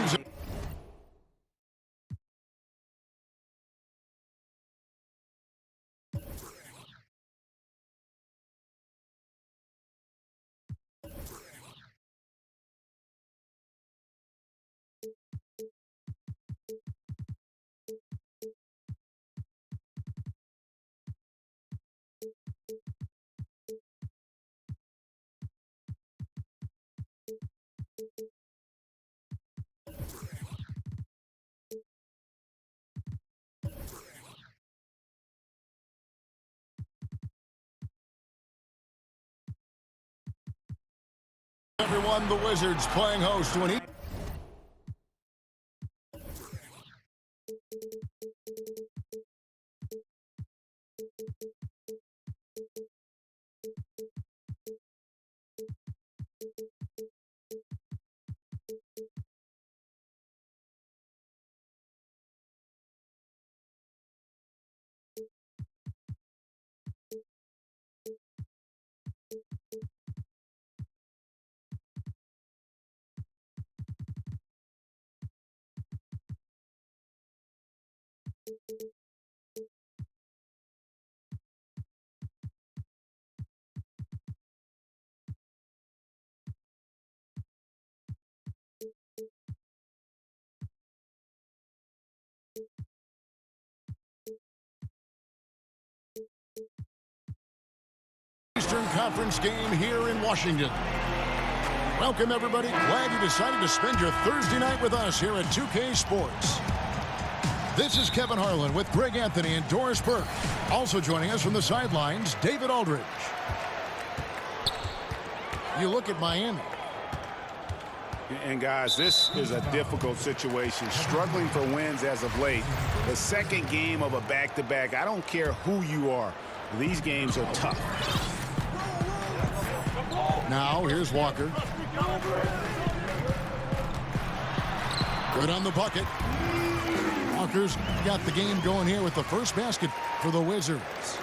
teams. Everyone, the Wizards playing host to an Eastern Conference game here in Washington. Welcome, everybody. Glad you decided to spend your Thursday night with us here at 2K Sports. This is Kevin Harlan with Greg Anthony and Doris Burke. Also joining us from the sidelines, David Aldridge. You look at Miami. And, guys, this is a difficult situation. Struggling for wins as of late. The second game of a back-to-back. I don't care who you are. These games are tough. Now, here's Walker. Good on the bucket. Walker's got the game going here with the first basket for the Wizards.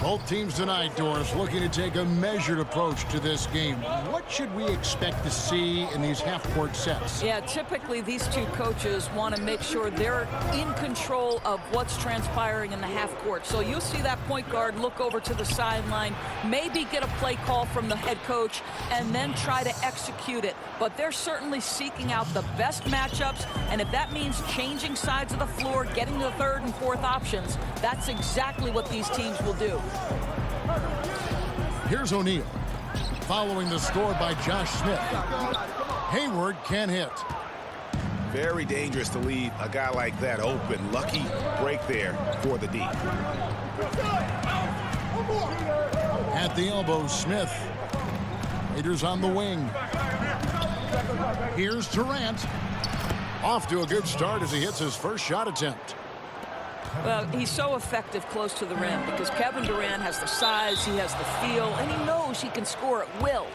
Both teams tonight, Doris, looking to take a measured approach to this game. What should we expect to see in these half-court sets? Yeah, typically these two coaches want to make sure they're in control of what's transpiring in the half-court. So you'll see that point guard look over to the sideline, maybe get a play call from the head coach, and then try to execute it. But they're certainly seeking out the best matchups, and if that means changing sides of the floor, getting the third and fourth options, that's exactly what these teams will do. Here's O'Neal, following the score by Josh Smith. Hayward can't hit. Very dangerous to leave a guy like that open. Lucky break there for the D. At the elbow, Smith. Raiders on the wing. Here's Durant. Off to a good start as he hits his first shot attempt. Well, he's so effective close to the rim because Kevin Durant has the size, he has the feel, and he knows he can score at will.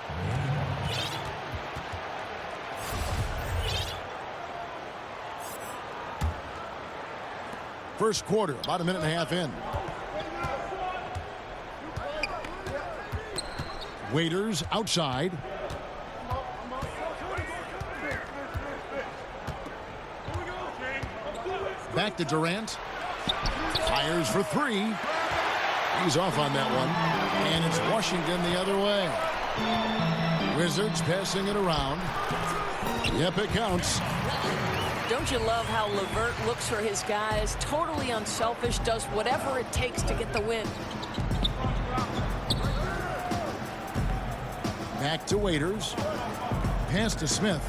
First quarter, about a minute and a half in. Waiters outside. Back to Durant. Fires for three. He's off on that one. And it's Washington the other way. Wizards passing it around. Yep, it counts. Don't you love how LeVert looks for his guys? Totally unselfish, does whatever it takes to get the win. Back to Waiters. Pass to Smith.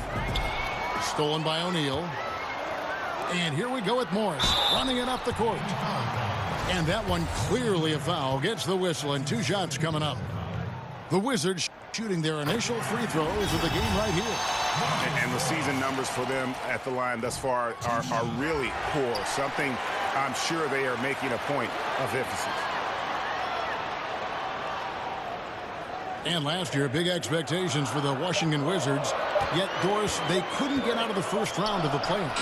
Stolen by O'Neal. And here we go with Morris, running it up the court. And that one clearly a foul. Gets the whistle, and two shots coming up. The Wizards shooting their initial free throws of the game right here. And the season numbers for them at the line thus far are really poor. Something I'm sure they are making a point of emphasis. And last year, big expectations for the Washington Wizards. Yet, Doris, they couldn't get out of the first round of the playoffs.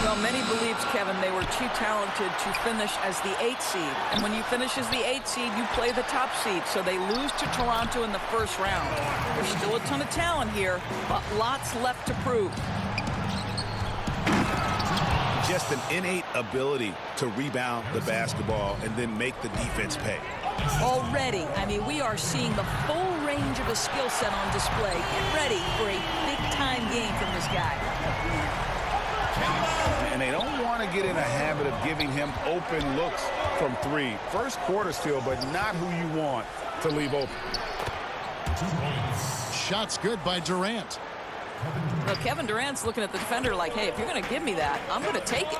Well, many believes, Kevin, they were too talented to finish as the 8th seed. And when you finish as the 8th seed, you play the top seed. So they lose to Toronto in the first round. There's still a ton of talent here, but lots left to prove. just an innate ability to rebound the basketball and then make the defense pay. Already, I mean, we are seeing the full range of his skill set on display. Get ready for a big-time game from this guy. And they don't want to get in a habit of giving him open looks from three. First quarter still, but not who you want to leave open. Shot's good by Durant. Well, Kevin Durant's looking at the defender like, hey, if you're going to give me that, I'm going to take it.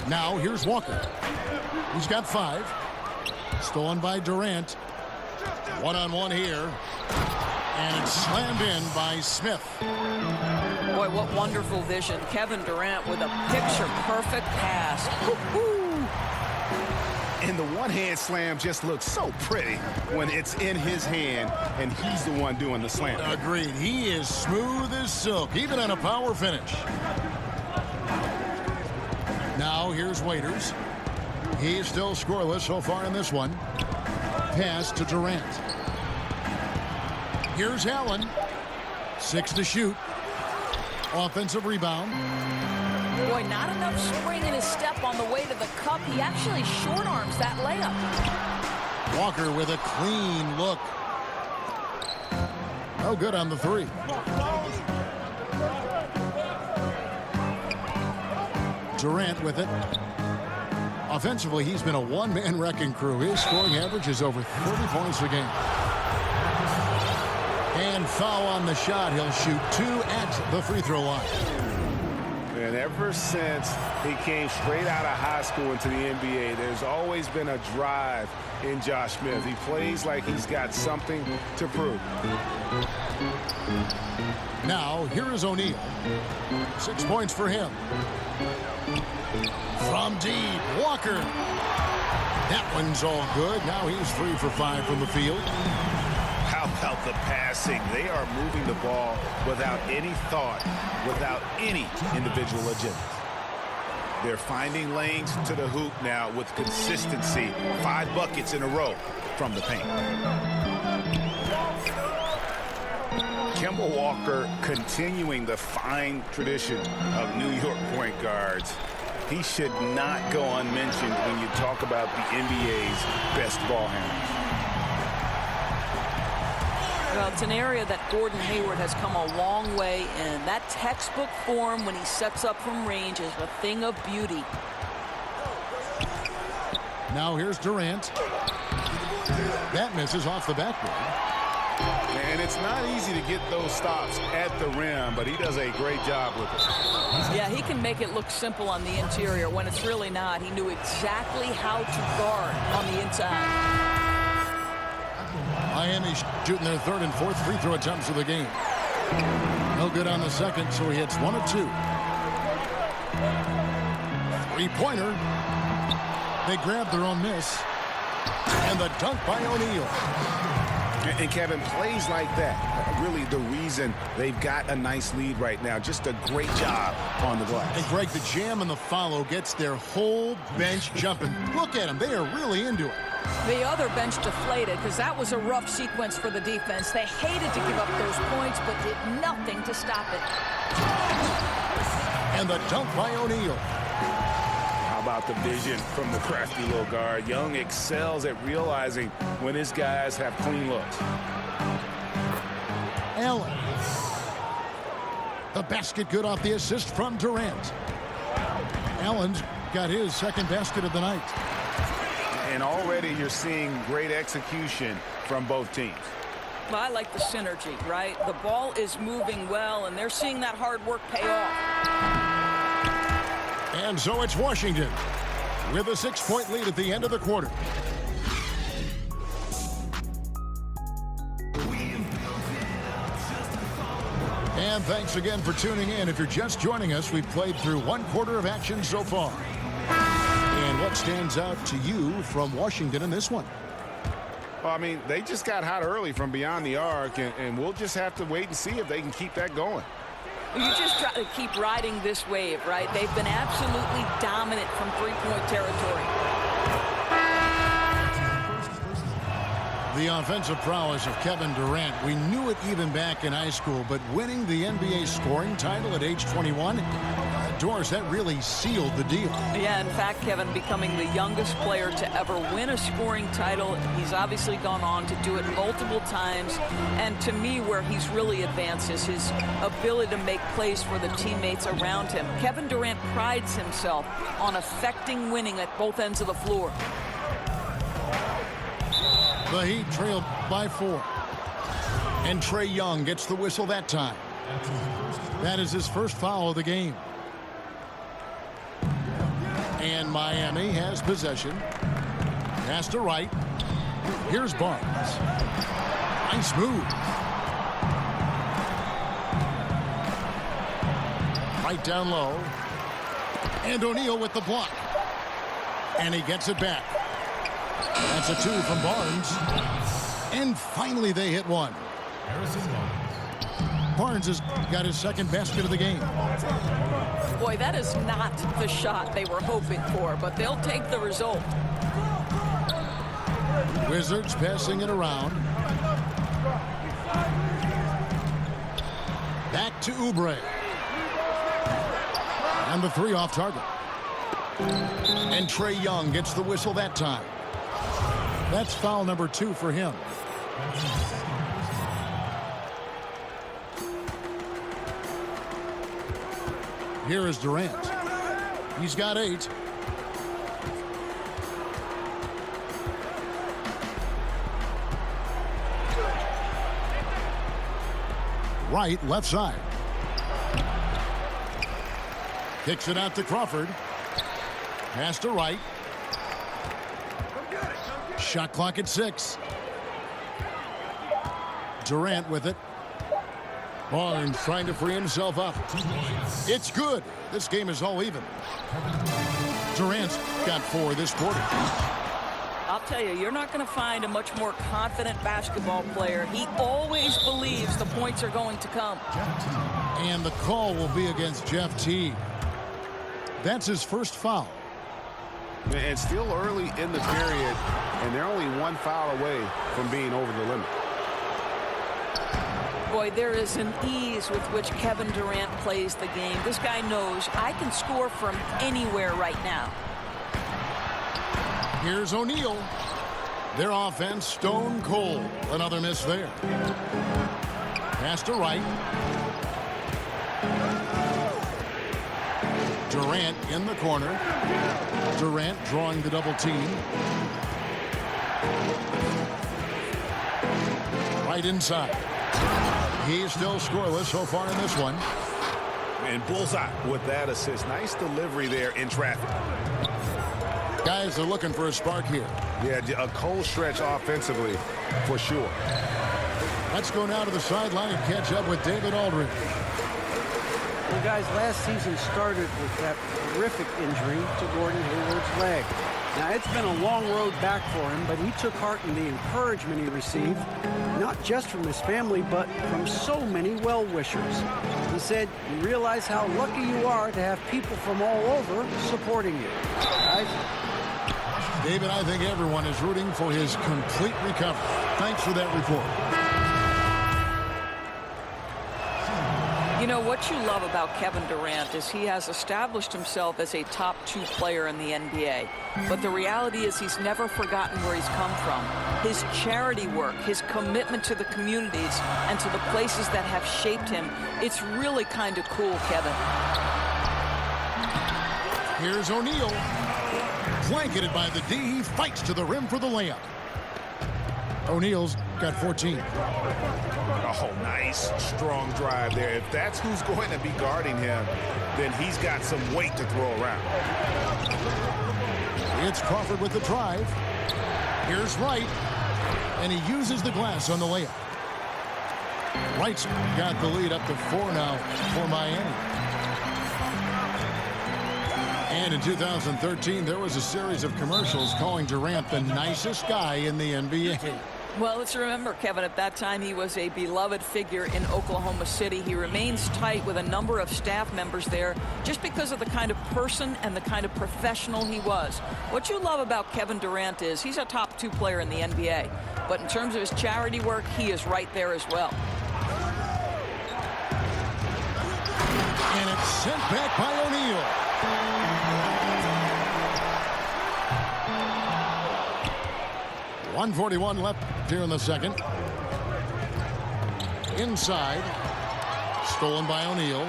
Now here's Walker. He's got 5. Stolen by Durant. One-on-one here. And it's slammed in by Smith. Boy, what wonderful vision. Kevin Durant with a picture-perfect pass. Woo-hoo. And the one-hand slam just looks so pretty when it's in his hand and he's the one doing the slam. Agreed. He is smooth as silk, even on a power finish. Now here's Waiters. He's still scoreless so far in this one. Pass to Durant. Here's Allen. 6 to shoot. Offensive rebound. Boy, not enough spring in his step on the way to the cup. He actually short arms that layup. Walker with a clean look. No good on the 3. Durant with it. Offensively, he's been a one-man wrecking crew. His scoring average is over 30 points a game. And foul on the shot. He'll shoot 2 at the free throw line. And ever since he came straight out of high school into the NBA, there's always been a drive in Josh Smith. He plays like he's got something to prove. Now, here is O'Neal. 6 points for him. From deep, Walker. That one's all good. Now he's 3 for 5 from the field. How about the passing? They are moving the ball without any thought, without any individual agenda. They're finding lanes to the hoop now with consistency. 5 buckets in a row from the paint. Kemba Walker continuing the fine tradition of New York point guards. He should not go unmentioned when you talk about the NBA's best ball handlers. Well, it's an area that Gordon Hayward has come a long way in. That textbook form when he sets up from range is a thing of beauty. Now here's Durant. That misses off the backboard. And it's not easy to get those stops at the rim, but he does a great job with it. Yeah, he can make it look simple on the interior when it's really not. He knew exactly how to guard on the inside. Miami shooting their 3rd and 4th free throw attempts of the game. No good on the second, so he hits 1 of 2. 3-pointer. They grab their own miss. And the dunk by O'Neal. And Kevin, plays like that, really the reason they've got a nice lead right now. Just a great job on the glass. And Greg, the jam and the follow gets their whole bench jumping. Look at them. They are really into it. The other bench deflated because that was a rough sequence for the defense. They hated to give up those points, but did nothing to stop it. And the dunk by O'Neal. How about the vision from the crafty little guard? Young excels at realizing when his guys have clean looks. Allen. The basket good off the assist from Durant. Allen's got his 2nd basket of the night. And already you're seeing great execution from both teams. Well, I like the synergy, right? The ball is moving well, and they're seeing that hard work pay off. And so it's Washington with a 6-point lead at the end of the quarter. And thanks again for tuning in. If you're just joining us, we've played through 1 quarter of action so far. And what stands out to you from Washington in this one? Well, I mean, they just got hot early from beyond the arc, and we'll just have to wait and see if they can keep that going. You just try to keep riding this wave, right? They've been absolutely dominant from 3-point territory. The offensive prowess of Kevin Durant. We knew it even back in high school, but winning the NBA scoring title at age 21, Doris, that really sealed the deal. Yeah, in fact, Kevin, becoming the youngest player to ever win a scoring title. He's obviously gone on to do it multiple times. And to me, where he's really advanced is his ability to make plays for the teammates around him. Kevin Durant prides himself on affecting winning at both ends of the floor. The Heat trailed by 4. And Trae Young gets the whistle that time. That is his first foul of the game. And Miami has possession. Pass to Wright. Here's Barnes. Nice move. Right down low. And O'Neal with the block. And he gets it back. That's a 2 from Barnes. And finally they hit one. Barnes has got his second basket of the game. Boy, that is not the shot they were hoping for, but they'll take the result. Wizards passing it around. Back to Oubre. And the 3 off target. And Trae Young gets the whistle that time. That's foul number 2 for him. Here is Durant. He's got 8. Right, left side. Kicks it out to Crawford. Pass to Wright. Shot clock at 6. Durant with it. Barnes trying to free himself up. It's good. This game is all even. Durant's got 4 this quarter. I'll tell you, you're not going to find a much more confident basketball player. He always believes the points are going to come. And the call will be against Jeff Teague. That's his first foul. And still early in the period, and they're only 1 foul away from being over the limit. Boy, there is an ease with which Kevin Durant plays the game. This guy knows I can score from anywhere right now. Here's O'Neal. Their offense stone cold. Another miss there. Pass to Wright. Durant in the corner. Durant drawing the double team. Right inside. He's still scoreless so far in this one. And bullseye with that assist. Nice delivery there in traffic. Guys are looking for a spark here. Yeah, a cold stretch offensively for sure. Let's go now to the sideline and catch up with David Aldridge. Well, guys, last season started with that horrific injury to Gordon Hayward's leg. Now, it's been a long road back for him, but he took heart in the encouragement he received, not just from his family, but from so many well-wishers. He said, "You realize how lucky you are to have people from all over supporting you." Guys? David, I think everyone is rooting for his complete recovery. Thanks for that report. You know, what you love about Kevin Durant is he has established himself as a top 2 player in the NBA. But the reality is he's never forgotten where he's come from. His charity work, his commitment to the communities and to the places that have shaped him. It's really kind of cool, Kevin. Here's O'Neal. Blanketed by the D. He fights to the rim for the layup. O'Neal's got 14. Oh, nice strong drive there. If that's who's going to be guarding him, then he's got some weight to throw around. It's Crawford with the drive. Here's Wright. And he uses the glass on the layup. Wright's got the lead up to 4 now for Miami. And in 2013, there was a series of commercials calling Durant the nicest guy in the NBA. Well, let's remember, Kevin, at that time he was a beloved figure in Oklahoma City. He remains tight with a number of staff members there just because of the kind of person and the kind of professional he was. What you love about Kevin Durant is he's a top 2 player in the NBA. But in terms of his charity work, he is right there as well. And it's sent back by O'Neal. 1:41 left here in the second. Inside. Stolen by O'Neal.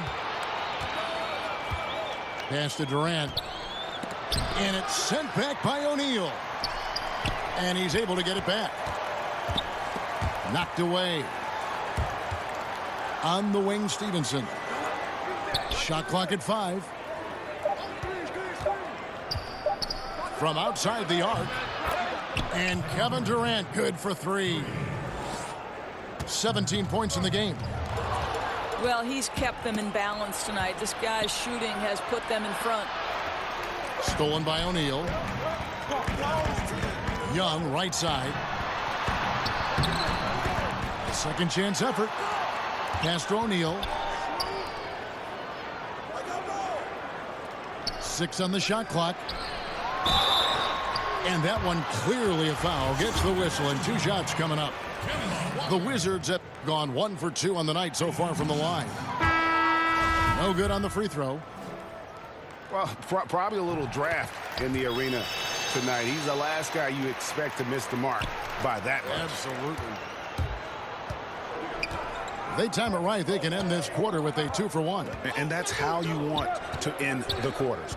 Pass to Durant. And it's sent back by O'Neal. And he's able to get it back. Knocked away. On the wing, Stevenson. Shot clock at 5. From outside the arc. And Kevin Durant good for 3. 17 points in the game. Well, he's kept them in balance tonight. This guy's shooting has put them in front. Stolen by O'Neal. Young, right side. Second chance effort. Pass to O'Neal. 6 on the shot clock. And that one clearly a foul. Gets the whistle and 2 shots coming up. The Wizards have gone 1 for 2 on the night so far from the line. No good on the free throw. Well, probably a little draft in the arena tonight. He's the last guy you expect to miss the mark by that much. Absolutely. If they time it right, they can end this quarter with a 2 for 1. And that's how you want to end the quarters.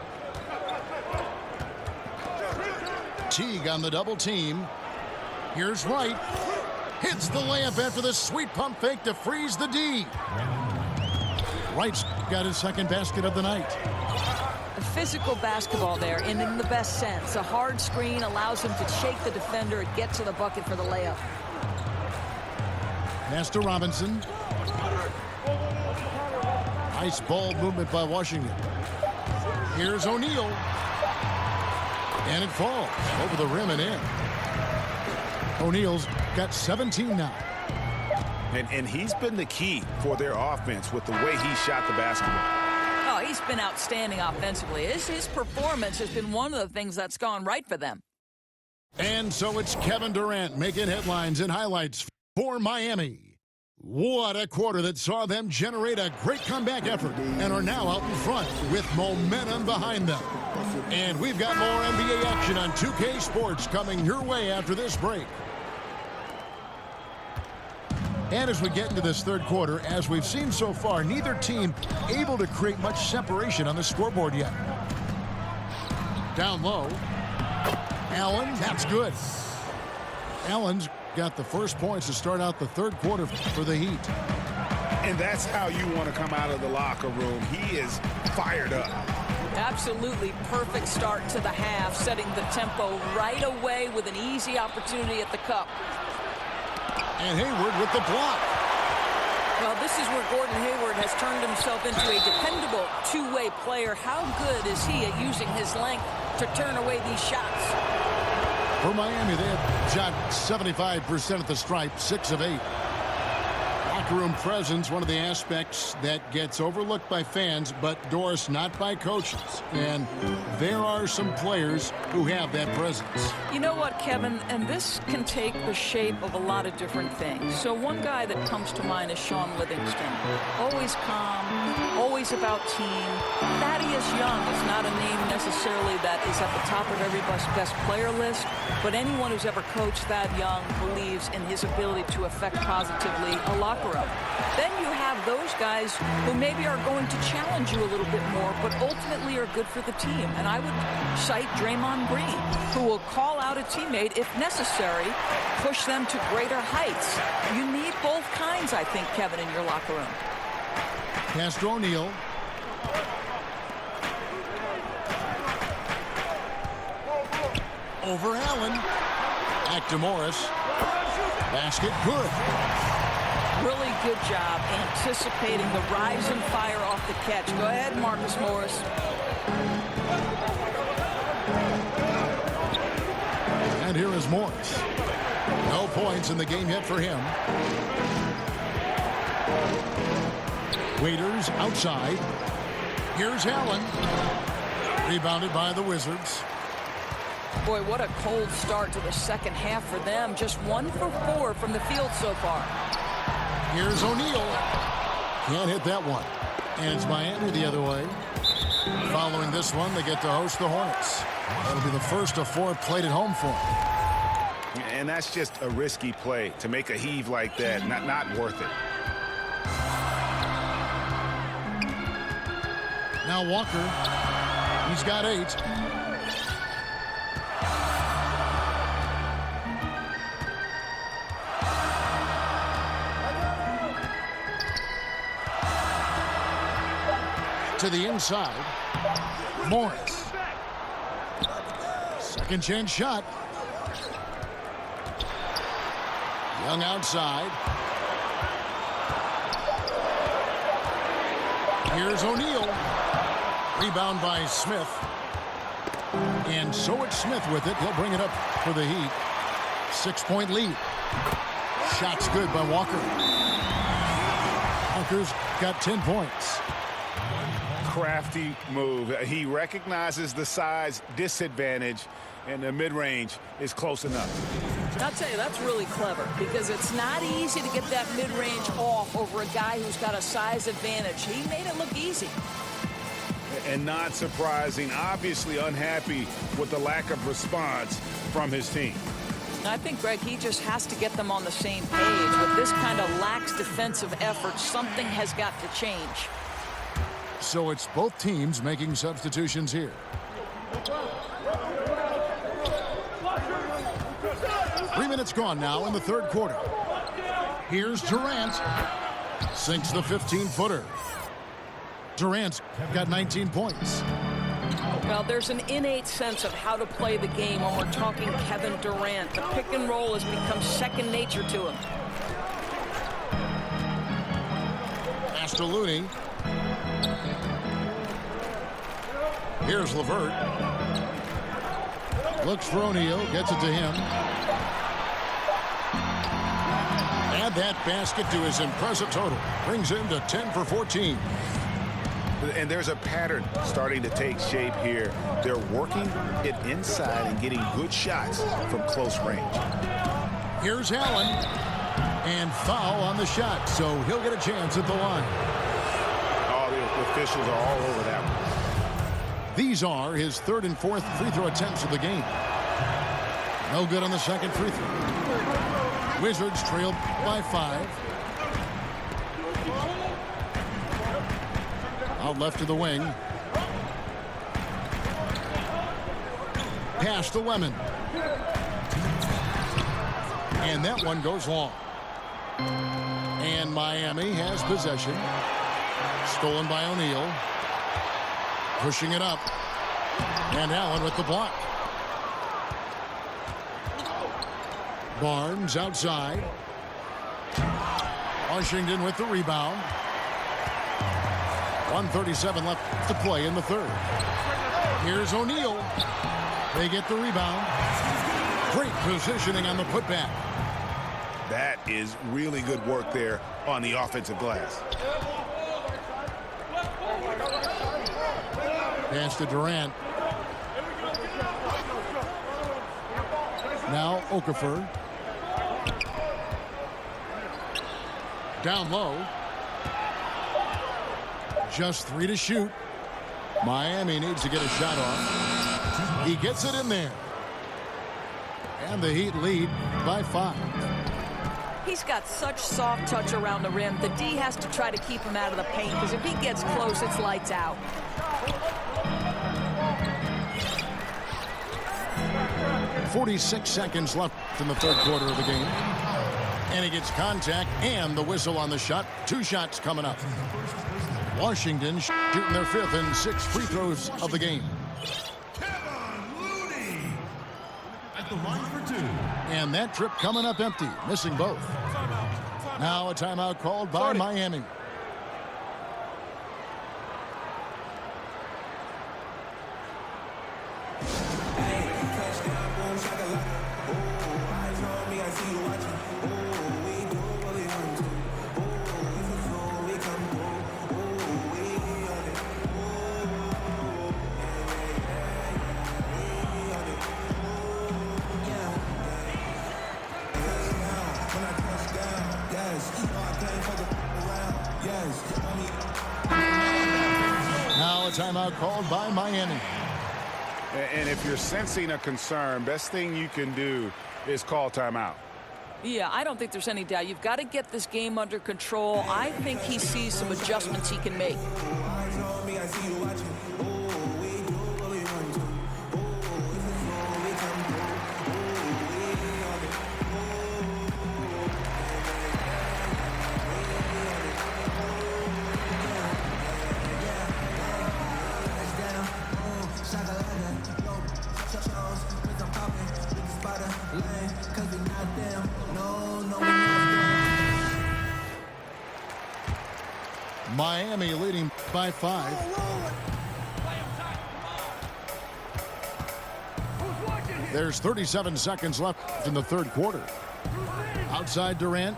Teague on the double team. Here's Wright. Hits the layup after the sweet pump fake to freeze the D. Wright's got his second basket of the night. A physical basketball there, and in the best sense. A hard screen allows him to shake the defender and get to the bucket for the layup. Pass to Robinson. Nice ball movement by Washington. Here's O'Neal. And it falls over the rim and in. O'Neal's got 17 now. And he's been the key for their offense with the way he shot the basketball. Oh, he's been outstanding offensively. His performance has been one of the things that's gone right for them. And so it's Kevin Durant making headlines and highlights for Miami. What a quarter that saw them generate a great comeback effort and are now out in front with momentum behind them. And we've got more NBA action on 2K Sports coming your way after this break. And as we get into this third quarter, as we've seen so far, neither team able to create much separation on the scoreboard yet. Down low. Allen, that's good. Allen's got the first points to start out the third quarter for the Heat. And that's how you want to come out of the locker room. He is fired up. Absolutely perfect start to the half, setting the tempo right away with an easy opportunity at the cup. And Hayward with the block. Well, this is where Gordon Hayward has turned himself into a dependable two-way player. How good is he at using his length to turn away these shots? For Miami, they have shot 75% at the stripe, 6 of 8. Locker room presence, one of the aspects that gets overlooked by fans, but Doris, not by coaches. And there are some players who have that presence. You know what, Kevin? And this can take the shape of a lot of different things. So one guy that comes to mind is Sean Livingston. Always calm, always about team. Thaddeus Young is not a name necessarily that is at the top of everybody's best player list, but anyone who's ever coached Thad Young believes in his ability to affect positively a locker room. Then you have those guys who maybe are going to challenge you a little bit more, but ultimately are good for the team. And I would cite Draymond Green, who will call out a teammate if necessary, push them to greater heights. You need both kinds, I think, Kevin, in your locker room. Pass to O'Neal. Over Allen. Back to Morris. Basket good. Really good job anticipating the rise and fire off the catch. Go ahead, Marcus Morris. And here is Morris. No points in the game yet for him. Waiters outside. Here's Allen. Rebounded by the Wizards. Boy, what a cold start to the second half for them. Just 1 for 4 from the field so far. Here's O'Neal. Can't hit that one. And it's Miami the other way. Following this one, they get to host the Hornets. That'll be the first of 4 played at home for them. And that's just a risky play to make a heave like that. Not worth it. Now Walker. He's got 8. To the inside. Morris. Second chance shot. Young outside. Here's O'Neal. Rebound by Smith. And so it's Smith with it. He'll bring it up for the Heat. 6-point lead. Shot's good by Walker. Walker's got 10 points. Crafty move. He recognizes the size disadvantage, and the mid-range is close enough. I'll tell you, that's really clever because it's not easy to get that mid-range off over a guy who's got a size advantage. He made it look easy. And not surprising, obviously unhappy with the lack of response from his team. I think, Greg, he just has to get them on the same page. With this kind of lax defensive effort, something has got to change. So it's both teams making substitutions here. Three minutes gone now in the third quarter. Here's Durant. Sinks the 15-footer. Durant's got 19 points. Well, there's an innate sense of how to play the game when we're talking Kevin Durant. The pick and roll has become second nature to him. Pass to Looney. Here's LeVert. Looks for O'Neal. Gets it to him. Add that basket to his impressive total. Brings him to 10 for 14. And there's a pattern starting to take shape here. They're working it inside and getting good shots from close range. Here's Allen. And foul on the shot, so he'll get a chance at the line. Oh, the officials are all over that one. These are his third and fourth free throw attempts of the game. No good on the second free throw. Wizards trailed by 5. Out left to the wing. Pass to Lemon. And that one goes long. And Miami has possession. Stolen by O'Neal. Pushing it up. And Allen with the block. Barnes outside. Washington with the rebound. 1:37 left to play in the third. Here's O'Neal. They get the rebound. Great positioning on the putback. That is really good work there on the offensive glass. Pass to Durant. Now Okafor. Down low. Just 3 to shoot. Miami needs to get a shot off. He gets it in there. And the Heat lead by 5. He's got such soft touch around the rim. The D has to try to keep him out of the paint because if he gets close, it's lights out. .46 seconds left in the third quarter of the game. And he gets contact and the whistle on the shot. 2 shots coming up. Washington shooting their 5th and 6th free throws of the game. At the line for 2. And that trip coming up empty, missing both. Now a timeout called by Miami. Now a timeout called by Miami. And if you're sensing a concern, best thing you can do is call timeout. Yeah, I don't think there's any doubt. You've got to get this game under control. I think he sees some adjustments he can make. Miami leading by 5. There's 37 seconds left in the third quarter. Outside Durant.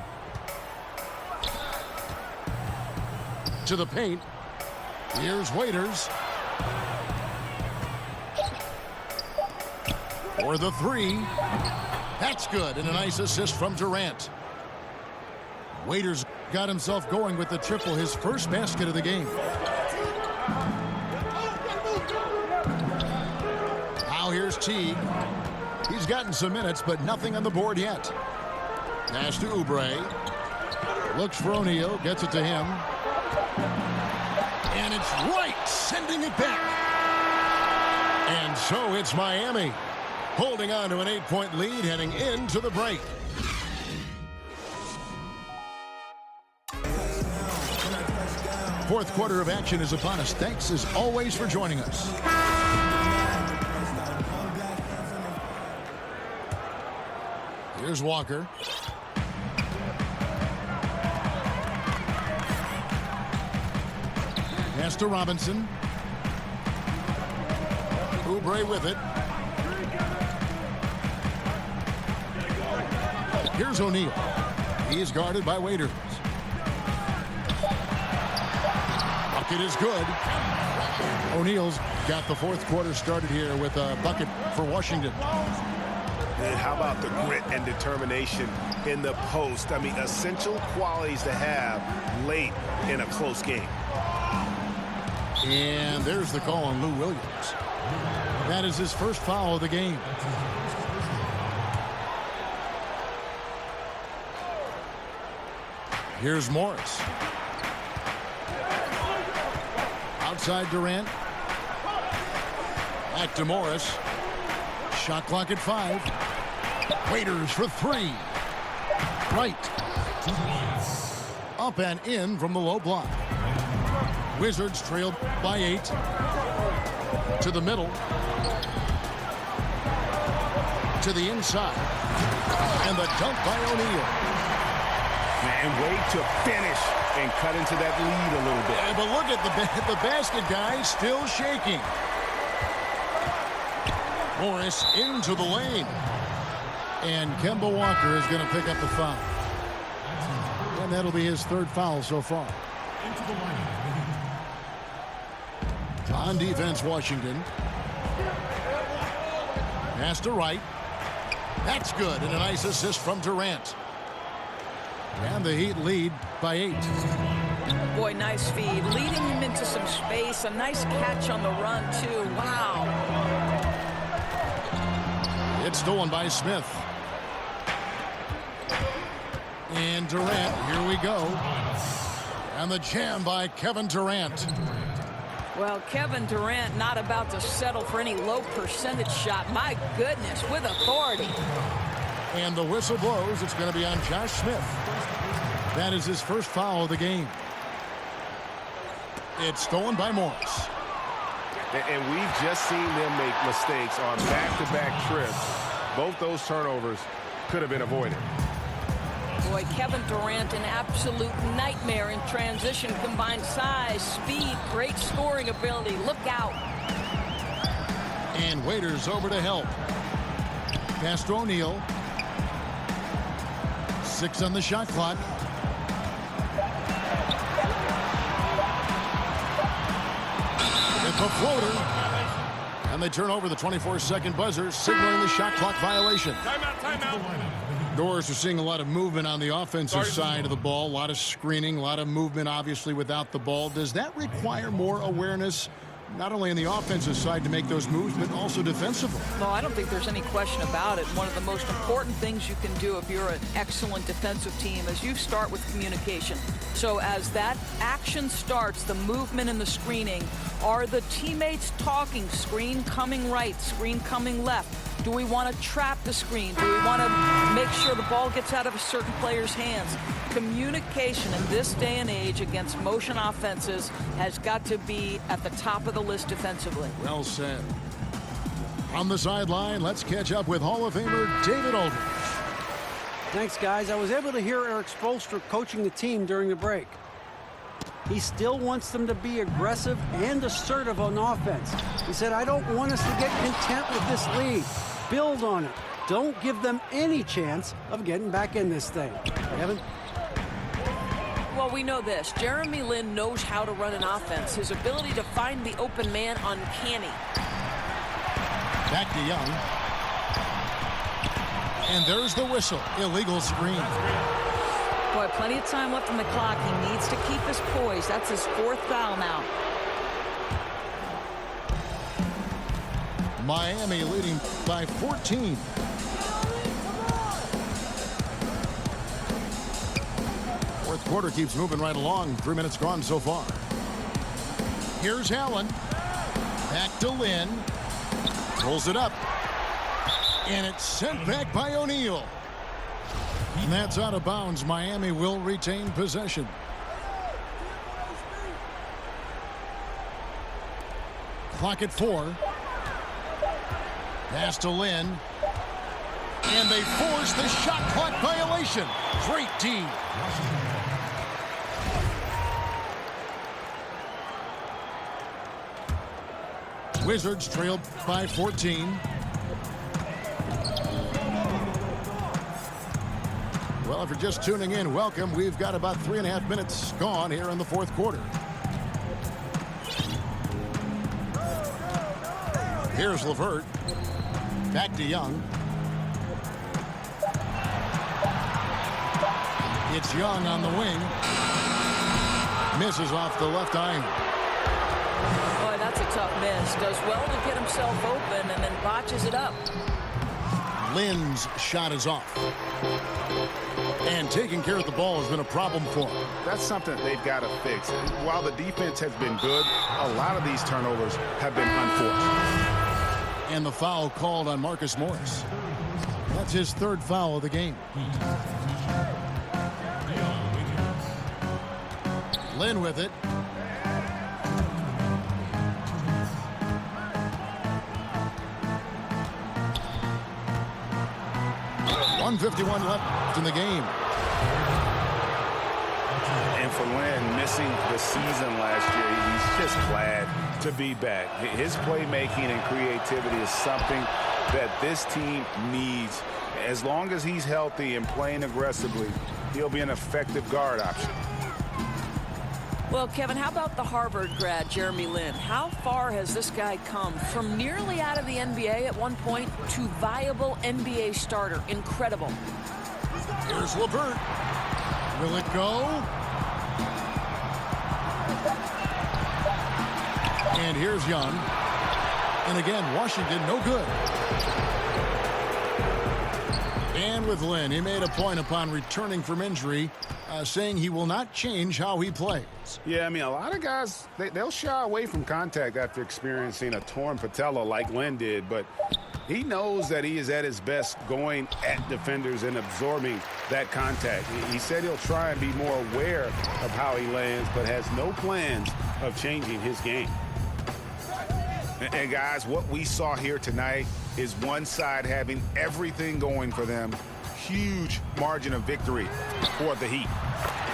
To the paint. Here's Waiters. For the three. That's good, and a nice assist from Durant. Waiters got himself going with the triple, his first basket of the game. Now here's Teague. He's gotten some minutes, but nothing on the board yet. Pass to Oubre. Looks for O'Neal, gets it to him. And it's right, sending it back. And so it's Miami, holding on to an 8-point lead heading into the break. Fourth quarter of action is upon us. Thanks as always for joining us. Here's Walker. Pass to Robinson. Oubre with it. Here's O'Neal. He's guarded by Waiters. Bucket is good. O'Neal's got the fourth quarter started here with a bucket for Washington. And how about the grit and determination in the post? I mean, essential qualities to have late in a close game. And there's the call on Lou Williams. That is his first foul of the game. Here's Morris. Outside Durant. Back to Morris. Shot clock at 5. Waiters for 3. Right. Up and in from the low block. Wizards trailed by 8. To the middle. To the inside. And the dunk by O'Neal. And way to finish and cut into that lead a little bit. But look at the basket guy still shaking. Morris into the lane. And Kemba Walker is going to pick up the foul. And that'll be his third foul so far. On defense, Washington. Pass to Wright. That's good, and a nice assist from Durant. And the Heat lead by 8. Boy, nice feed. Leading him into some space. A nice catch on the run, too. Wow. It's stolen by Smith. And Durant, here we go. And the jam by Kevin Durant. Well, Kevin Durant not about to settle for any low percentage shot. My goodness, with authority. And the whistle blows. It's going to be on Josh Smith. That is his first foul of the game. It's stolen by Morris. And we've just seen them make mistakes on back-to-back trips. Both those turnovers could have been avoided. Boy, Kevin Durant, an absolute nightmare in transition. Combined size, speed, great scoring ability. Look out. And Waiters over to help. Pass to O'Neal. 6 on the shot clock. It's a floater. And they turn over the 24-second buzzer, signaling the shot clock violation. Timeout. Doris, are seeing a lot of movement on the offensive side of the ball. A lot of screening, a lot of movement, obviously, without the ball. Does that require more awareness, not only on the offensive side to make those moves, but also defensively? No, I don't think there's any question about it. One of the most important things you can do if you're an excellent defensive team is you start with communication. So as that action starts, the movement and the screening, are the teammates talking? Screen coming right, screen coming left. Do we want to trap the screen? Do we want to make sure the ball gets out of a certain player's hands? Communication in this day and age against motion offenses has got to be at the top of the list defensively. Well said. On the sideline, let's catch up with Hall of Famer David Aldridge. Thanks, guys. I was able to hear Eric Spoelstra coaching the team during the break. He still wants them to be aggressive and assertive on offense. He said, I don't want us to get content with this lead. Build on it. Don't give them any chance of getting back in this thing. Evan? Well, we know this. Jeremy Lin knows how to run an offense. His ability to find the open man, uncanny. Back to Young. And there's the whistle. Illegal screen. Boy, plenty of time left on the clock. He needs to keep his poise. That's his 4th foul now. Miami leading by 14. Fourth quarter keeps moving right along. 3 minutes gone so far. Here's Allen. Back to Lin. Pulls it up. And it's sent back by O'Neal. And that's out of bounds. Miami will retain possession. Clock at 4. Pass to Lin. And they force the shot clock violation. Great D. Wizards trailed by 14. Well, if you're just tuning in, welcome. We've got about 3.5 minutes gone here in the fourth quarter. Here's LeVert. Back to Young. It's Young on the wing. Misses off the left iron. Boy, that's a tough miss. Does well to get himself open and then botches it up. Lin's shot is off. And taking care of the ball has been a problem for him. That's something they've got to fix. While the defense has been good, a lot of these turnovers have been unforced. And the foul called on Marcus Morris. That's his 3rd foul of the game. Lin with it. .151 left in the game. And for Lin, missing the season last year, he's just glad to be back. His playmaking and creativity is something that this team needs. As long as he's healthy and playing aggressively, he'll be an effective guard option. Well, Kevin, how about the Harvard grad, Jeremy Lin? How far has this guy come from nearly out of the NBA at one point to viable NBA starter? Incredible. Here's LeVert. Will it go? And here's Young. And again, Washington, no good. And with Lin, he made a point upon returning from injury, saying he will not change how he plays. Yeah, I mean, a lot of guys, they'll shy away from contact after experiencing a torn patella like Lin did, but he knows that he is at his best going at defenders and absorbing that contact. He said he'll try and be more aware of how he lands, but has no plans of changing his game. And guys, what we saw here tonight is one side having everything going for them. Huge margin of victory for the Heat.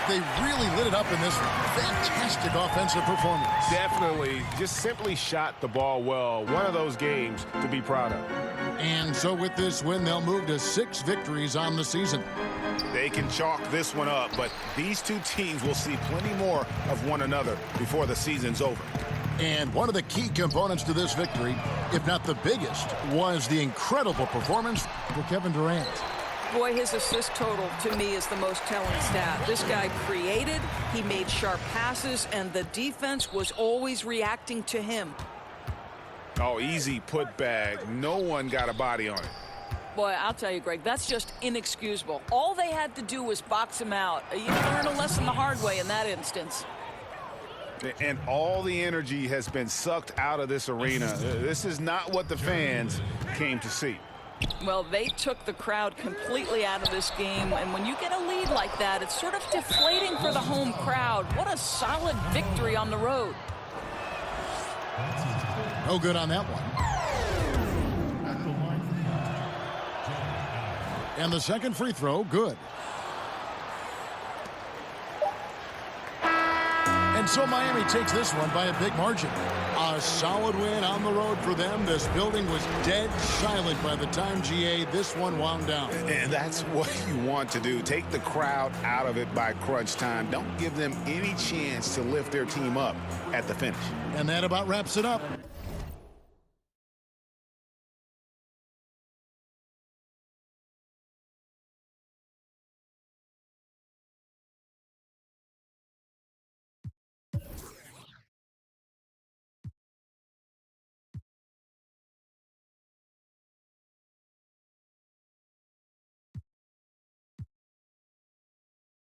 They really lit it up in this fantastic offensive performance. Definitely just simply shot the ball well. One of those games to be proud of. And so with this win, they'll move to 6 victories on the season. They can chalk this one up, but these two teams will see plenty more of one another before the season's over. And one of the key components to this victory, if not the biggest, was the incredible performance for Kevin Durant. Boy, his assist total to me is the most telling stat. This guy created, he made sharp passes, and the defense was always reacting to him. Oh, easy putback. No one got a body on it. Boy, I'll tell you, Greg, that's just inexcusable. All they had to do was box him out. You learn a lesson the hard way in that instance. And all the energy has been sucked out of this arena. This is not what the fans came to see. Well, they took the crowd completely out of this game, and when you get a lead like that, it's sort of deflating for the home crowd. What a solid victory on the road. No good on that one. At the line for the And the second free throw, good. And so Miami takes this one by a big margin. A solid win on the road for them. This building was dead silent by the time, GA, this one wound down. And that's what you want to do. Take the crowd out of it by crunch time. Don't give them any chance to lift their team up at the finish. And that about wraps it up.